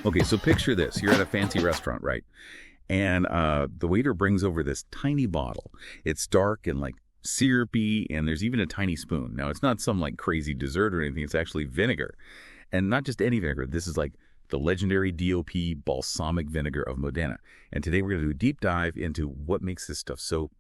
Okay, so picture this. You're at a fancy restaurant, right? And the waiter brings over this tiny bottle. It's dark and like syrupy, and there's even a tiny spoon. Now, it's not some like crazy dessert or anything. It's actually vinegar. And not just any vinegar. This is like the legendary DOP Balsamic Vinegar of Modena. And today we're going to do a deep dive into what makes this stuff so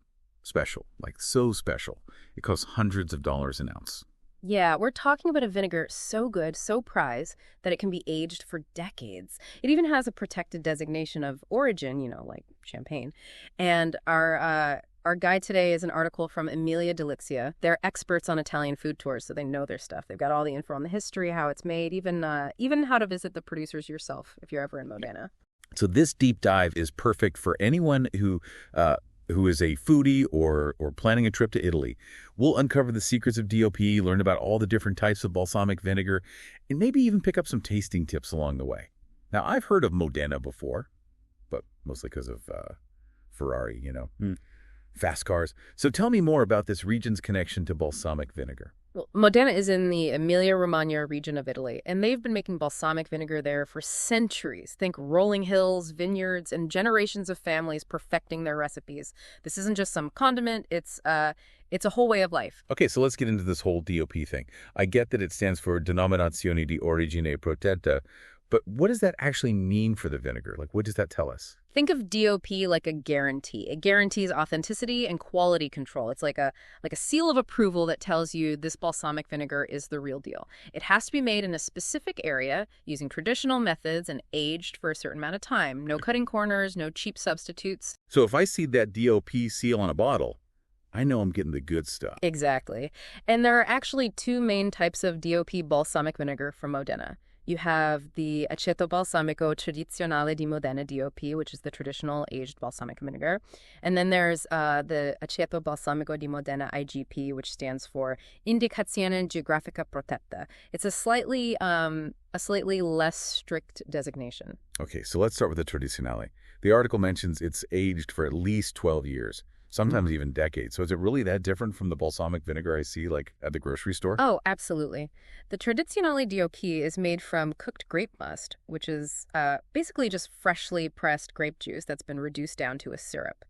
special, like so special. It costs hundreds of dollars an ounce. Yeah, we're talking about a vinegar so good, so prized, that it can be aged for decades. It even has a protected designation of origin, like champagne. And our guide today is an article from Emilia Delizia. They're experts on Italian food tours, so they know their stuff. They've got all the info on the history, how it's made, even how to visit the producers yourself if you're ever in Modena. So this deep dive is perfect for anyone who is a foodie or planning a trip to Italy. We'll uncover the secrets of DOP, learn about all the different types of balsamic vinegar, and maybe even pick up some tasting tips along the way. Now, I've heard of Modena before, but mostly because of Ferrari, fast cars. So tell me more about this region's connection to balsamic vinegar. Well, Modena is in the Emilia-Romagna region of Italy, and they've been making balsamic vinegar there for centuries. Think rolling hills, vineyards, and generations of families perfecting their recipes. This isn't just some condiment, it's a whole way of life. Okay, so let's get into this whole DOP thing. I get that it stands for Denominazione di Origine Protetta, but what does that actually mean for the vinegar? Like, what does that tell us? Think of DOP like a guarantee. It guarantees authenticity and quality control. It's like a seal of approval that tells you this balsamic vinegar is the real deal. It has to be made in a specific area using traditional methods and aged for a certain amount of time. No cutting corners, no cheap substitutes. So if I see that DOP seal on a bottle, I know I'm getting the good stuff. Exactly. And there are actually two main types of DOP balsamic vinegar from Modena. You have the Aceto Balsamico Tradizionale di Modena DOP, which is the traditional aged balsamic vinegar. And then there's the Aceto Balsamico di Modena IGP, which stands for Indicazione Geografica Protetta. It's a slightly less strict designation. Okay, so let's start with the Tradizionale. The article mentions it's aged for at least 12 years. Sometimes even decades. So is it really that different from the balsamic vinegar I see like at the grocery store? Oh, absolutely. The Tradizionale DOP is made from cooked grape must, which is basically just freshly pressed grape juice that's been reduced down to a syrup.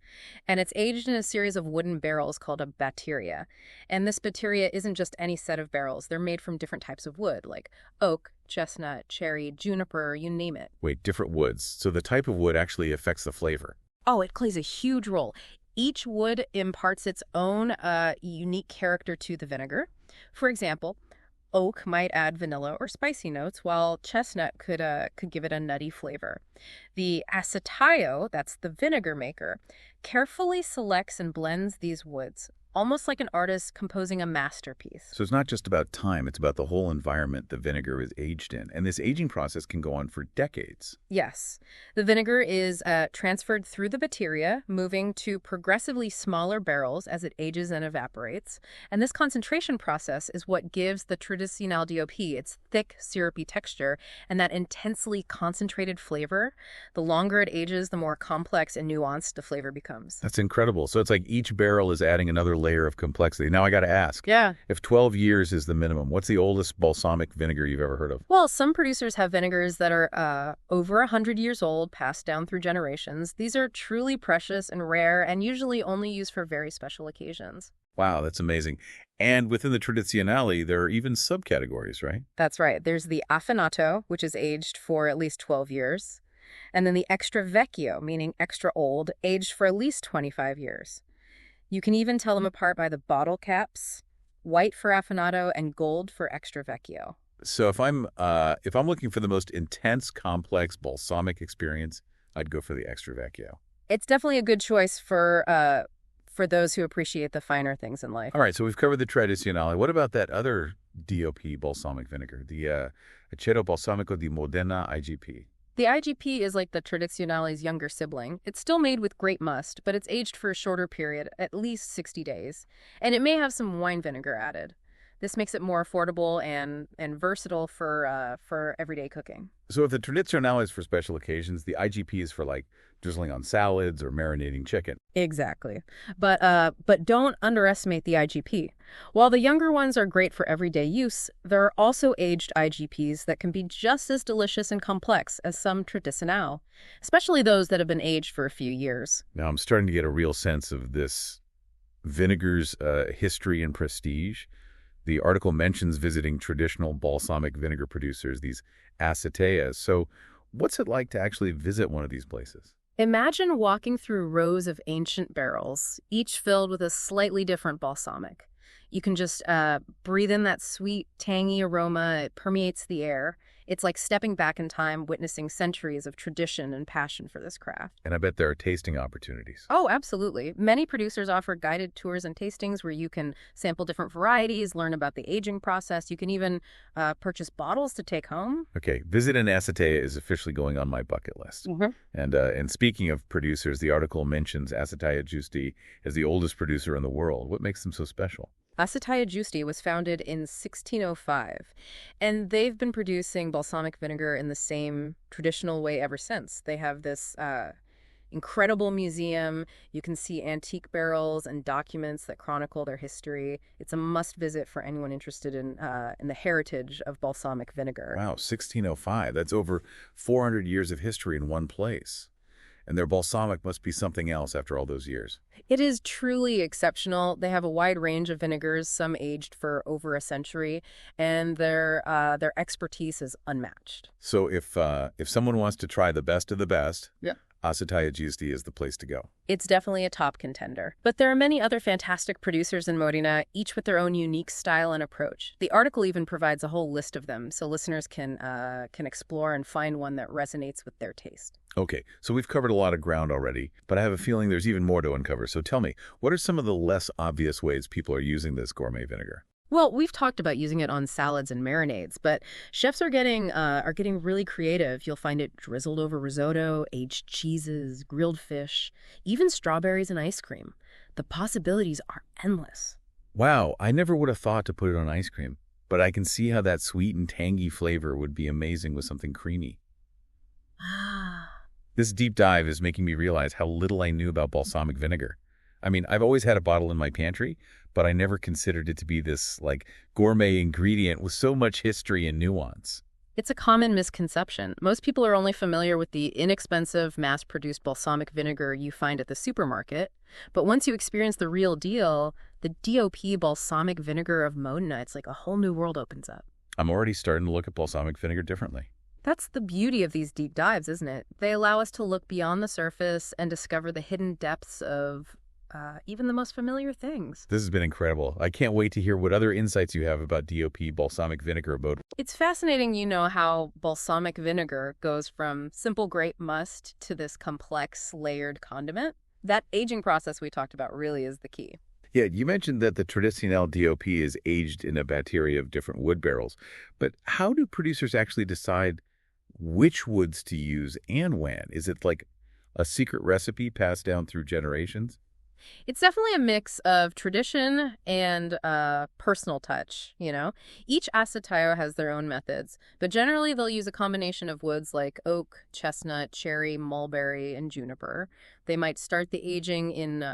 And it's aged in a series of wooden barrels called a batteria. And this batteria isn't just any set of barrels. They're made from different types of wood, like oak, chestnut, cherry, juniper, you name it. Wait, different woods. So the type of wood actually affects the flavor. Oh, it plays a huge role. Each wood imparts its own unique character to the vinegar. For example, oak might add vanilla or spicy notes, while chestnut could give it a nutty flavor. The acetaio, that's the vinegar maker, carefully selects and blends these woods, almost like an artist composing a masterpiece. So it's not just about time, it's about the whole environment the vinegar is aged in. And this aging process can go on for decades. Yes. The vinegar is transferred through the batteria, moving to progressively smaller barrels as it ages and evaporates. And this concentration process is what gives the Tradizionale DOP its thick, syrupy texture and that intensely concentrated flavor. The longer it ages, the more complex and nuanced the flavor becomes. That's incredible. So it's like each barrel is adding another layer of complexity. Now I got to ask. Yeah. If 12 years is the minimum, what's the oldest balsamic vinegar you've ever heard of? Well, some producers have vinegars that are over 100 years old, passed down through generations. These are truly precious and rare and usually only used for very special occasions. Wow, that's amazing. And within the Tradizionale, there are even subcategories, right? That's right. There's the Affinato, which is aged for at least 12 years. And then the Extra Vecchio, meaning extra old, aged for at least 25 years. You can even tell them apart by the bottle caps, white for Affinato and gold for Extra Vecchio. So if I'm looking for the most intense, complex balsamic experience, I'd go for the Extra Vecchio. It's definitely a good choice for those who appreciate the finer things in life. All right, so we've covered the Tradizionale. What about that other DOP balsamic vinegar, the Aceto Balsamico di Modena IGP? The IGP is like the Tradizionale's younger sibling. It's still made with grape must, but it's aged for a shorter period, at least 60 days. And it may have some wine vinegar added. This makes it more affordable and versatile for everyday cooking. So if the tradicional is for special occasions, the IGP is for like drizzling on salads or marinating chicken. Exactly. But don't underestimate the IGP. While the younger ones are great for everyday use, there are also aged IGPs that can be just as delicious and complex as some tradicional, especially those that have been aged for a few years. Now I'm starting to get a real sense of this vinegar's history and prestige. The article mentions visiting traditional balsamic vinegar producers, these aceiteas. So what's it like to actually visit one of these places? Imagine walking through rows of ancient barrels, each filled with a slightly different balsamic. You can just breathe in that sweet, tangy aroma. It permeates the air. It's like stepping back in time, witnessing centuries of tradition and passion for this craft. And I bet there are tasting opportunities. Oh, absolutely. Many producers offer guided tours and tastings where you can sample different varieties, learn about the aging process. You can even purchase bottles to take home. Okay, visit an acetea is officially going on my bucket list. And speaking of producers, the article mentions Acetia Giusti as the oldest producer in the world. What makes them so special? Acetia Giusti was founded in 1605, and they've been producing balsamic vinegar in the same traditional way ever since. They have this incredible museum. You can see antique barrels and documents that chronicle their history. It's a must-visit for anyone interested in the heritage of balsamic vinegar. Wow, 1605. That's over 400 years of history in one place. And their balsamic must be something else after all those years. It is truly exceptional. They have a wide range of vinegars, some aged for over a century, and their expertise is unmatched. So if someone wants to try the best of the best, Yeah. Acetia Giusti is the place to go. It's definitely a top contender. But there are many other fantastic producers in Modena, each with their own unique style and approach. The article even provides a whole list of them, so listeners can explore and find one that resonates with their taste. Okay, so we've covered a lot of ground already, but I have a feeling there's even more to uncover. So tell me, what are some of the less obvious ways people are using this gourmet vinegar? Well, we've talked about using it on salads and marinades, but chefs are getting really creative. You'll find it drizzled over risotto, aged cheeses, grilled fish, even strawberries and ice cream. The possibilities are endless. Wow, I never would have thought to put it on ice cream, but I can see how that sweet and tangy flavor would be amazing with something creamy. This deep dive is making me realize how little I knew about balsamic vinegar. I mean, I've always had a bottle in my pantry, but I never considered it to be this, like, gourmet ingredient with so much history and nuance. It's a common misconception. Most people are only familiar with the inexpensive, mass-produced balsamic vinegar you find at the supermarket. But once you experience the real deal, the DOP Balsamic Vinegar of Modena, it's like a whole new world opens up. I'm already starting to look at balsamic vinegar differently. That's the beauty of these deep dives, isn't it? They allow us to look beyond the surface and discover the hidden depths of even the most familiar things. This has been incredible. I can't wait to hear what other insights you have about DOP balsamic vinegar about. It's fascinating, how balsamic vinegar goes from simple grape must to this complex, layered condiment. That aging process we talked about really is the key. Yeah, you mentioned that the traditional DOP is aged in a battery of different wood barrels. But how do producers actually decide which woods to use and when? Is it like a secret recipe passed down through generations? It's definitely a mix of tradition and personal touch, Each aceitio has their own methods, but generally they'll use a combination of woods like oak, chestnut, cherry, mulberry, and juniper. They might start the aging in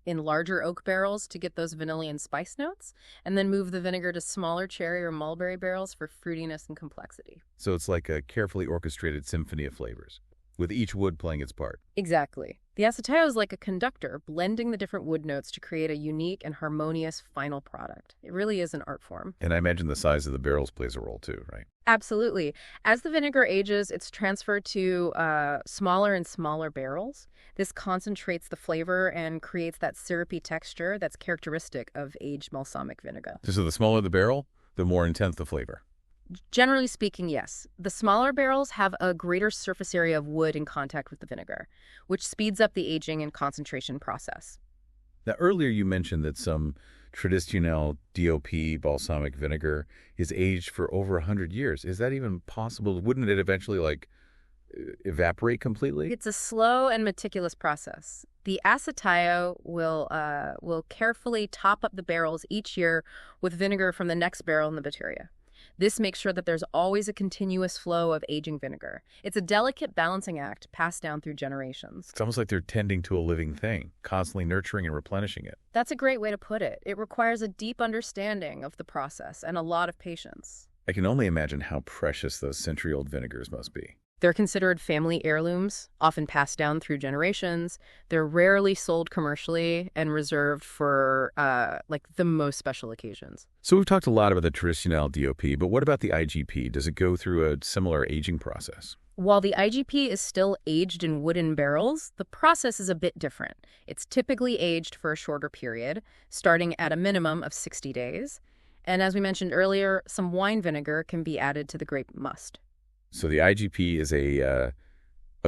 larger oak barrels to get those vanilla and spice notes, and then move the vinegar to smaller cherry or mulberry barrels for fruitiness and complexity. So it's like a carefully orchestrated symphony of flavors, with each wood playing its part. Exactly. The aceitio is like a conductor, blending the different wood notes to create a unique and harmonious final product. It really is an art form. And I imagine the size of the barrels plays a role too, right? Absolutely. As the vinegar ages, it's transferred to smaller and smaller barrels. This concentrates the flavor and creates that syrupy texture that's characteristic of aged balsamic vinegar. So the smaller the barrel, the more intense the flavor. Generally speaking, yes. The smaller barrels have a greater surface area of wood in contact with the vinegar, which speeds up the aging and concentration process. Now, earlier you mentioned that some traditional DOP balsamic vinegar is aged for over 100 years. Is that even possible? Wouldn't it eventually, evaporate completely? It's a slow and meticulous process. The acetia will carefully top up the barrels each year with vinegar from the next barrel in the botteria. This makes sure that there's always a continuous flow of aging vinegar. It's a delicate balancing act passed down through generations. It's almost like they're tending to a living thing, constantly nurturing and replenishing it. That's a great way to put it. It requires a deep understanding of the process and a lot of patience. I can only imagine how precious those century-old vinegars must be. They're considered family heirlooms, often passed down through generations. They're rarely sold commercially and reserved for the most special occasions. So we've talked a lot about the traditional DOP, but what about the IGP? Does it go through a similar aging process? While the IGP is still aged in wooden barrels, the process is a bit different. It's typically aged for a shorter period, starting at a minimum of 60 days. And as we mentioned earlier, some wine vinegar can be added to the grape must. So the IGP is a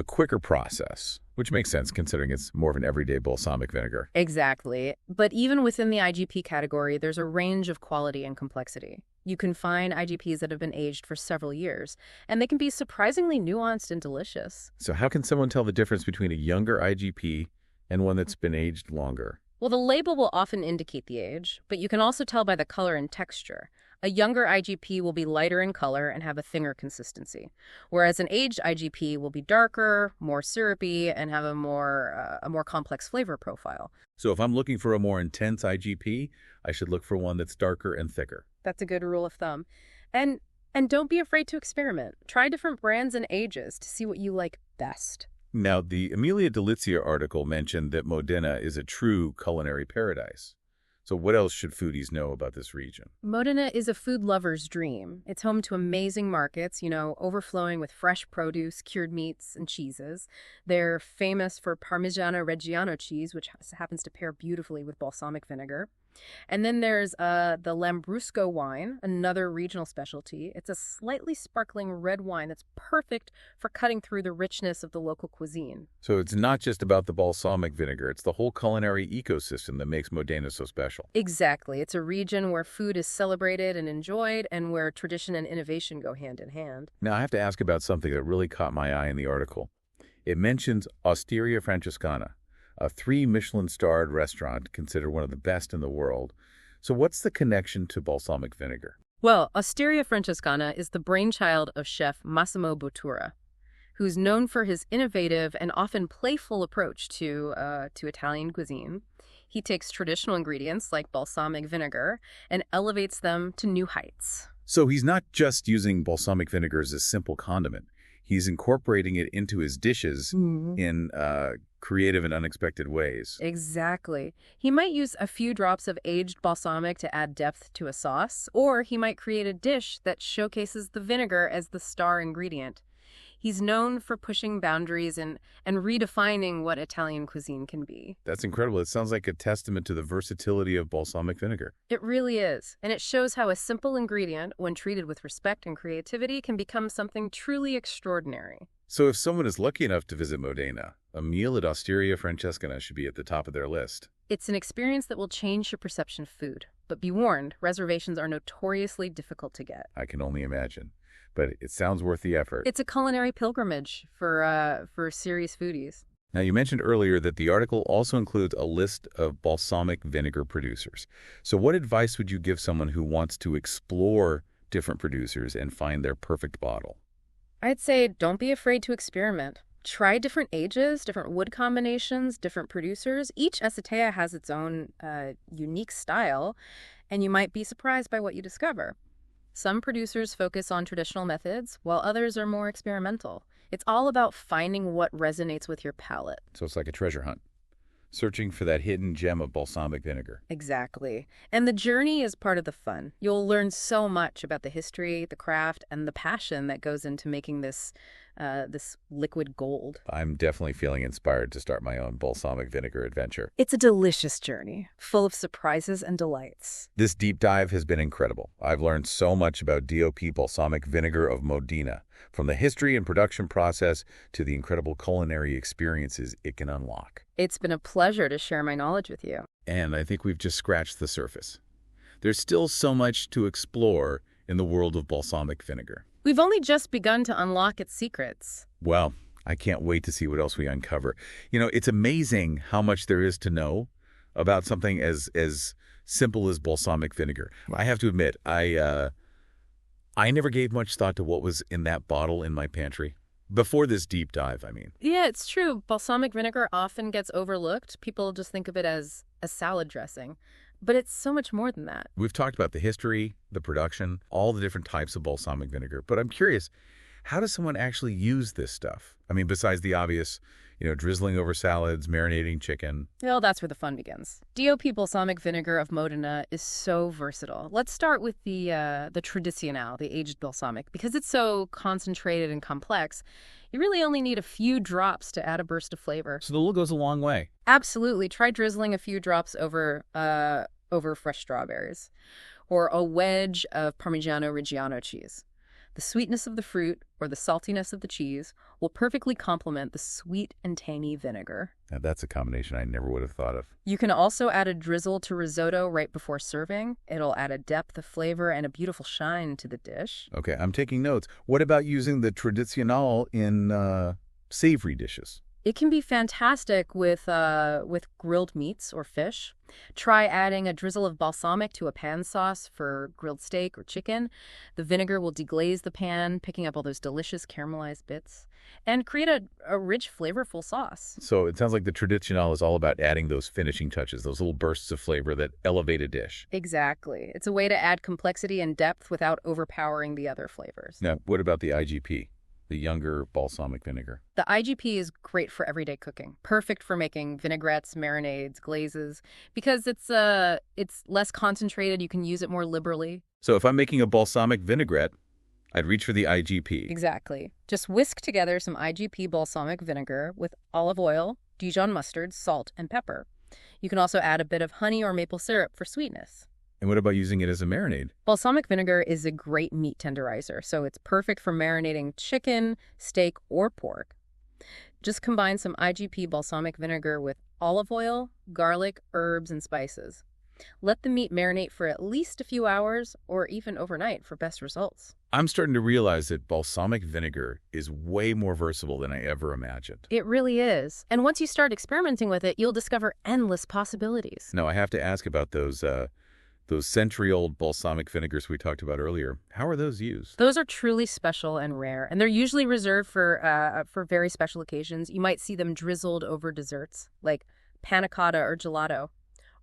quicker process, which makes sense considering it's more of an everyday balsamic vinegar. Exactly. But even within the IGP category, there's a range of quality and complexity. You can find IGPs that have been aged for several years, and they can be surprisingly nuanced and delicious. So how can someone tell the difference between a younger IGP and one that's been aged longer? Well, the label will often indicate the age, but you can also tell by the color and texture. A younger IGP will be lighter in color and have a thinner consistency, whereas an aged IGP will be darker, more syrupy, and have a more complex flavor profile. So if I'm looking for a more intense IGP, I should look for one that's darker and thicker. That's a good rule of thumb. And don't be afraid to experiment. Try different brands and ages to see what you like best. Now, the Emilia Delizia article mentioned that Modena is a true culinary paradise. So what else should foodies know about this region? Modena is a food lover's dream. It's home to amazing markets, overflowing with fresh produce, cured meats, and cheeses. They're famous for Parmigiano Reggiano cheese, which happens to pair beautifully with balsamic vinegar. And then there's the Lambrusco wine, another regional specialty. It's a slightly sparkling red wine that's perfect for cutting through the richness of the local cuisine. So it's not just about the balsamic vinegar, it's the whole culinary ecosystem that makes Modena so special. Exactly. It's a region where food is celebrated and enjoyed and where tradition and innovation go hand in hand. Now, I have to ask about something that really caught my eye in the article. It mentions Osteria Francescana, a 3 Michelin-starred restaurant considered one of the best in the world. So what's the connection to balsamic vinegar? Well, Osteria Francescana is the brainchild of chef Massimo Bottura, who's known for his innovative and often playful approach to Italian cuisine. He takes traditional ingredients like balsamic vinegar and elevates them to new heights. So he's not just using balsamic vinegar as a simple condiment. He's incorporating it into his dishes in creative and unexpected ways. Exactly. He might use a few drops of aged balsamic to add depth to a sauce, or he might create a dish that showcases the vinegar as the star ingredient. He's known for pushing boundaries and redefining what Italian cuisine can be. That's incredible. It sounds like a testament to the versatility of balsamic vinegar. It really is. And it shows how a simple ingredient, when treated with respect and creativity, can become something truly extraordinary. So if someone is lucky enough to visit Modena, a meal at Osteria Francescana should be at the top of their list. It's an experience that will change your perception of food. But be warned, reservations are notoriously difficult to get. I can only imagine. But it sounds worth the effort. It's a culinary pilgrimage for serious foodies. Now, you mentioned earlier that the article also includes a list of balsamic vinegar producers. So what advice would you give someone who wants to explore different producers and find their perfect bottle? I'd say don't be afraid to experiment. Try different ages, different wood combinations, different producers. Each acetea has its own unique style, and you might be surprised by what you discover. Some producers focus on traditional methods, while others are more experimental. It's all about finding what resonates with your palate. So it's like a treasure hunt, searching for that hidden gem of balsamic vinegar. Exactly. And the journey is part of the fun. You'll learn so much about the history, the craft, and the passion that goes into making this liquid gold. I'm definitely feeling inspired to start my own balsamic vinegar adventure. It's a delicious journey, full of surprises and delights. This deep dive has been incredible. I've learned so much about DOP Balsamic Vinegar of Modena, from the history and production process to the incredible culinary experiences it can unlock. It's been a pleasure to share my knowledge with you. And I think we've just scratched the surface. There's still so much to explore in the world of balsamic vinegar. We've only just begun to unlock its secrets. Well, I can't wait to see what else we uncover. It's amazing how much there is to know about something as simple as balsamic vinegar. I have to admit, I never gave much thought to what was in that bottle in my pantry. Before this deep dive, I mean. Yeah, it's true. Balsamic vinegar often gets overlooked. People just think of it as a salad dressing. But it's so much more than that. We've talked about the history, the production, all the different types of balsamic vinegar. But I'm curious, how does someone actually use this stuff? I mean, besides the obvious, drizzling over salads, marinating chicken. Well, that's where the fun begins. DOP Balsamic Vinegar of Modena is so versatile. Let's start with the tradicional, the aged balsamic. Because it's so concentrated and complex, you really only need a few drops to add a burst of flavor. So the little goes a long way. Absolutely. Try drizzling a few drops over fresh strawberries or a wedge of Parmigiano Reggiano cheese. The sweetness of the fruit or the saltiness of the cheese will perfectly complement the sweet and tangy vinegar. Now, that's a combination I never would have thought of. You can also add a drizzle to risotto right before serving. It'll add a depth of flavor and a beautiful shine to the dish. Okay, I'm taking notes. What about using the tradicional in savory dishes? It can be fantastic with grilled meats or fish. Try adding a drizzle of balsamic to a pan sauce for grilled steak or chicken. The vinegar will deglaze the pan, picking up all those delicious caramelized bits, and create a rich, flavorful sauce. So it sounds like the tradicional is all about adding those finishing touches, those little bursts of flavor that elevate a dish. Exactly. It's a way to add complexity and depth without overpowering the other flavors. Now, what about the IGP? The younger balsamic vinegar. The IGP is great for everyday cooking. Perfect for making vinaigrettes, marinades, glazes. Because it's less concentrated, you can use it more liberally. So if I'm making a balsamic vinaigrette, I'd reach for the IGP. Exactly. Just whisk together some IGP balsamic vinegar with olive oil, Dijon mustard, salt, and pepper. You can also add a bit of honey or maple syrup for sweetness. And what about using it as a marinade? Balsamic vinegar is a great meat tenderizer, so it's perfect for marinating chicken, steak, or pork. Just combine some IGP balsamic vinegar with olive oil, garlic, herbs, and spices. Let the meat marinate for at least a few hours or even overnight for best results. I'm starting to realize that balsamic vinegar is way more versatile than I ever imagined. It really is. And once you start experimenting with it, you'll discover endless possibilities. Now, I have to ask about those century-old balsamic vinegars we talked about earlier. How are those used? Those are truly special and rare, and they're usually reserved for very special occasions. You might see them drizzled over desserts, like panna cotta or gelato,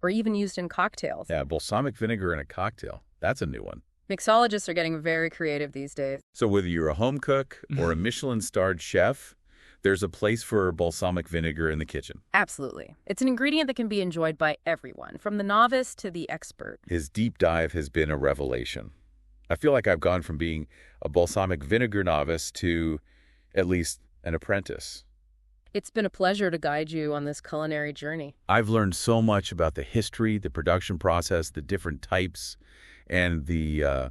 or even used in cocktails. Yeah, balsamic vinegar in a cocktail. That's a new one. Mixologists are getting very creative these days. So whether you're a home cook or a Michelin-starred chef, there's a place for balsamic vinegar in the kitchen. Absolutely. It's an ingredient that can be enjoyed by everyone, from the novice to the expert. His deep dive has been a revelation. I feel like I've gone from being a balsamic vinegar novice to at least an apprentice. It's been a pleasure to guide you on this culinary journey. I've learned so much about the history, the production process, the different types, and the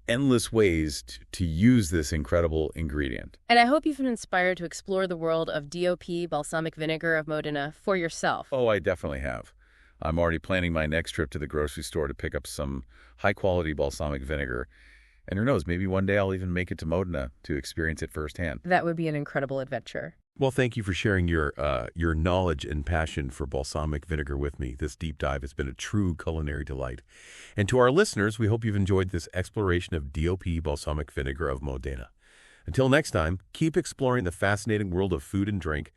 endless ways to use this incredible ingredient. And I hope you've been inspired to explore the world of DOP Balsamic Vinegar of Modena for yourself. Oh, I definitely have. I'm already planning my next trip to the grocery store to pick up some high-quality balsamic vinegar. And who knows, maybe one day I'll even make it to Modena to experience it firsthand. That would be an incredible adventure. Well, thank you for sharing your knowledge and passion for balsamic vinegar with me. This deep dive has been a true culinary delight. And to our listeners, we hope you've enjoyed this exploration of DOP Balsamic Vinegar of Modena. Until next time, keep exploring the fascinating world of food and drink